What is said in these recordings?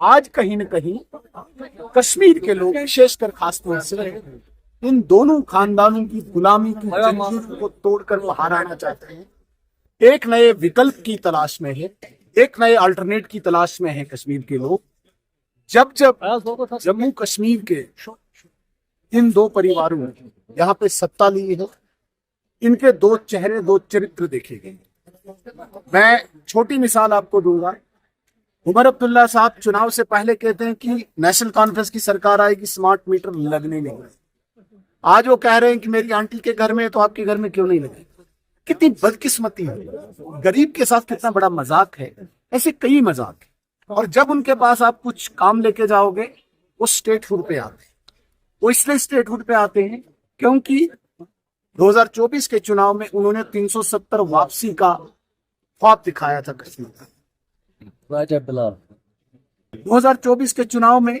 आज कहीं न कहीं कश्मीर के लोग विशेषकर खासतौर से इन दोनों खानदानों की गुलामी की जंजीर को तोड़कर बाहर आना चाहते हैं। एक नए विकल्प की तलाश में है, एक नए अल्टरनेट की तलाश में है कश्मीर के लोग। जब जब जम्मू कश्मीर के इन दो परिवारों ने यहाँ पे सत्ता ली है, इनके दो चेहरे, दो चरित्र देखे गए। मैं छोटी मिसाल आपको दूंगा। उमर अब्दुल्ला साहब चुनाव से पहले कहते हैं कि नेशनल कॉन्फ्रेंस की सरकार आएगी, स्मार्ट मीटर लगने नहीं। आज वो कह रहे हैं कि मेरी आंटी के घर में है तो आपके घर में क्यों नहीं लगे। कितनी बदकिस्मती है, गरीब के साथ कितना बड़ा मजाक है। ऐसे कई मजाक है। और जब उनके पास आप कुछ काम लेके जाओगे वो स्टेटहुड पे आते हैं। वो इसलिए स्टेटहुड पे आते हैं क्योंकि 2024 के चुनाव में उन्होंने 370 वापसी का ख्वाब दिखाया था कश्मीर का। 2024 के चुनाव में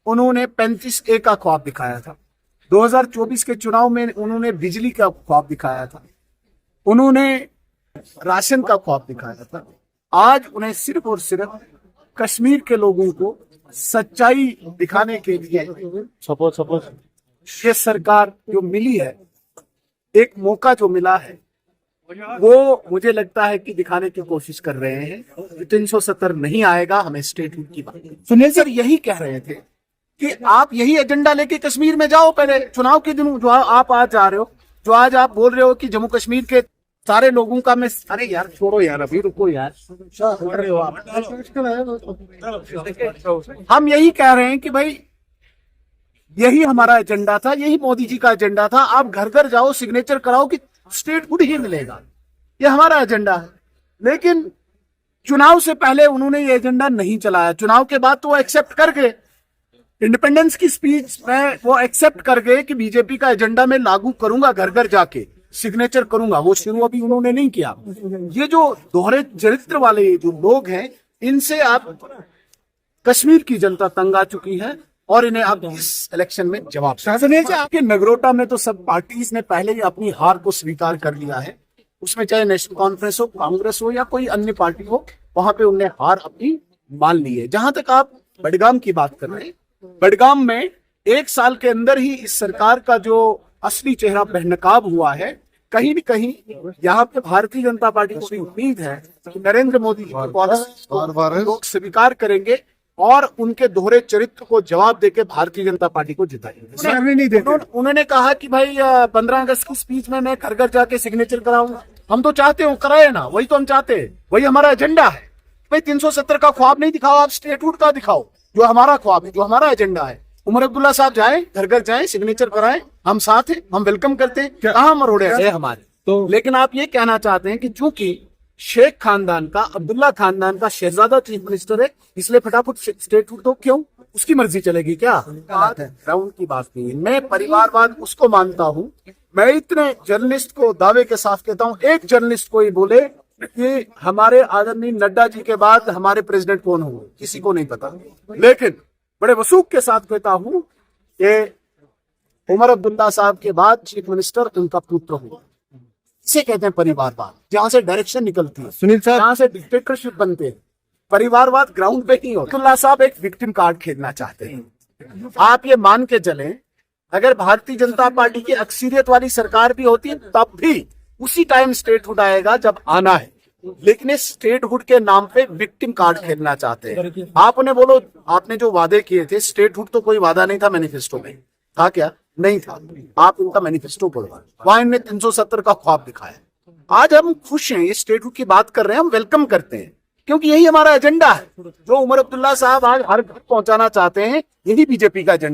उन्होंने 35A का ख्वाब दिखाया था। 2024 के चुनाव में उन्होंने बिजली का ख्वाब दिखाया था, उन्होंने राशन का ख्वाब दिखाया था। आज उन्हें सिर्फ और सिर्फ कश्मीर के लोगों को सच्चाई दिखाने के लिए ये सरकार जो मिली है, एक मौका जो मिला है, वो मुझे लगता है कि दिखाने की कोशिश कर रहे हैं। 370 नहीं आएगा, हमें स्टेटहुड की बात। सुनील सर यही कह रहे थे कि आप यही एजेंडा लेके कश्मीर में जाओ। पहले चुनाव के दिन जो आप आज जा रहे हो, जो आज आप बोल रहे हो कि जम्मू कश्मीर के सारे लोगों का मैं, अरे यार छोड़ो यार, अभी रुको यार, बोल रहे हो आप। हम यही कह रहे हैं कि भाई यही हमारा एजेंडा था, यही मोदी जी का एजेंडा था। आप घर घर जाओ, सिग्नेचर कराओ कि स्टेटहुड ही मिलेगा, ये हमारा एजेंडा है। लेकिन चुनाव से पहले उन्होंने ये एजेंडा नहीं चलाया। चुनाव के बाद तो वो एक्सेप्ट कर गए, इंडिपेंडेंस की स्पीच में वो एक्सेप्ट कर गए कि बीजेपी का एजेंडा मैं लागू करूंगा, घर घर जाके सिग्नेचर करूंगा। वो शुरू अभी उन्होंने नहीं किया। ये जो दोहरे चरित्र वाले जो लोग हैं, इनसे आप कश्मीर की जनता तंग आ चुकी है और इन्हें आप इस इलेक्शन में जवाब आपके नगरोटा में तो सब पार्टीज ने पहले ही अपनी हार को स्वीकार कर लिया है। उसमें चाहे नेशनल कॉन्फ्रेंस हो, कांग्रेस हो या कोई अन्य पार्टी हो, वहां पे उन्हें हार अपनी मान ली है। जहां तक आप बडगाम की बात कर रहे हैं, बडगाम में 1 साल के अंदर ही इस सरकार का जो असली चेहरा बेनकाब हुआ है। कहीं न कहीं यहाँ पे भारतीय जनता पार्टी को उम्मीद है कि नरेंद्र मोदी की पॉलिसी लोग स्वीकार करेंगे और उनके दोहरे चरित्र को जवाब देके भारतीय जनता पार्टी को जिताएंगे। उन्होंने कहा कि भाई 15 अगस्त की स्पीच में मैं घर घर जाके सिग्नेचर कराऊंगा। हम तो चाहते हो कराए ना, वही तो हम चाहते हैं, वही हमारा एजेंडा है। भाई 370 का ख्वाब नहीं दिखाओ, आप स्टेटहुड का दिखाओ, जो हमारा ख्वाब है, जो हमारा एजेंडा है। उमर अब्दुल्ला साहब जाए, घर घर जाए, सिग्नेचर कराएं, हम साथ हैं, हम वेलकम करते हैं। कहाँ मरोड़े है हमारे तो। लेकिन आप ये कहना चाहते हैं कि चूंकि शेख खानदान का, अब्दुल्ला खानदान का शहजादा चीफ मिनिस्टर है, इसलिए फटाफट स्टेटहुड तो क्यों, उसकी मर्जी चलेगी क्या? ग्राउंड की बात नहीं है। मैं परिवारवाद उसको मानता हूँ। मैं इतने जर्नलिस्ट को दावे के साथ कहता हूँ, एक जर्नलिस्ट को ही बोले कि हमारे आदरणीय नड्डा जी के बाद हमारे प्रेसिडेंट कौन होंगे, किसी को नहीं पता। लेकिन बड़े वसूख के साथ कहता हूँ कि उमर अब्दुल्ला साहब के बाद चीफ मिनिस्टर उनका पुत्र होगा। इसे कहते हैं परिवारवाद, जहां से डायरेक्शन निकलती है। सुनील साहब, जहां से डिक्टेटरशिप बनते हैं। परिवारवाद ग्राउंड पे नहीं होता। अब्दुल्ला साहब एक विक्टिम कार्ड खेलना चाहते हैं। आप ये मान के चलें, अगर भारतीय जनता पार्टी की अक्सरियत वाली सरकार भी होती है तब भी उसी टाइम स्टेटहुड आएगा जब आना है। लेकिन इस स्टेटहुड के नाम पे विक्टिम कार्ड खेलना चाहते हैं। आप उन्हें बोलो, आपने जो वादे किए थे, स्टेटहुड तो कोई वादा नहीं था मैनिफेस्टो में, था क्या? नहीं था। आप उनका मैनिफेस्टो पढ़ो, वहां इन्होंने 370 का ख्वाब दिखाया। आज हम खुश हैं, ये स्टेटहुड की बात कर रहे हैं, हम वेलकम करते हैं, क्योंकि यही हमारा एजेंडा है। जो उमर अब्दुल्ला साहब आज हर घर पहुंचाना चाहते हैं, यही बीजेपी का एजेंडा